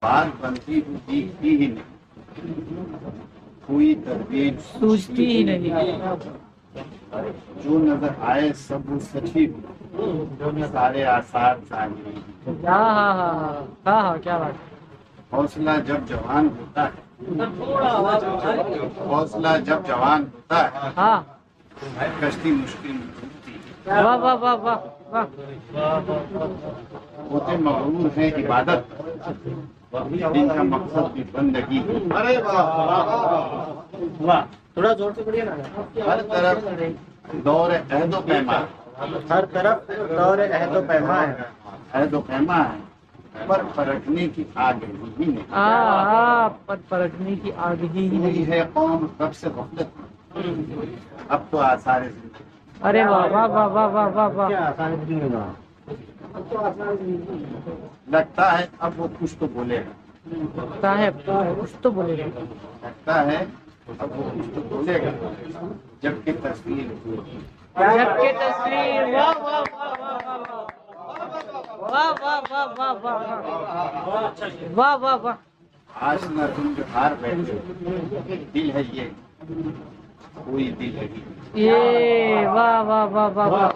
بات بنتی ہوئی ہی نہیں، کوئی تدبیر سوچتی ہی نہیں، جو نظر آئے سب وہ سچ ہی ہو، سارے آثار ظاہری۔ ہاں ہاں ہاں ہاں ہاں ہاں کیا بات ہے۔ حوصلہ جب جوان ہوتا ہے، حوصلہ جب جوان ہوتا ہے، ہاں کشتی مشکل میں ڈوبتی ہے۔ واہ واہ واہ واہ واہ، ہوتے مغرور ہیں عبادت، دن کا مقصد بھی بندگی ہے۔ تھوڑا زور سے پڑھیے نا۔ ہر طرف دور عہد و پیما، ہر طرف دور عہد و پیما ہے، عہد و پیما ہے، پر پلٹنے کی آگ ہی نہیں۔ پر پلٹنے کی آگ ہی وہی نہیں۔ ہے قوم کب سے غفلت میں، اب تو آثار زندگی۔ ارے واہ واہ واہ واہ واہ واہ واہ، کیا آسان نہیں ہوگا۔ لگتا ہے اب وہ کچھ تو بولے گا، صاحب کچھ تو بولے گا، لگتا ہے اب وہ کچھ تو بولے گا، جبکہ تصویر جب کہ تصویر، واہ واہ واہ واہ واہ واہ واہ واہ واہ واہ واہ، آشنا تم جو ہار بیٹھے، دل ہے یہ کوئی دل ہے یہ واہ واہ واہ واہ واہ،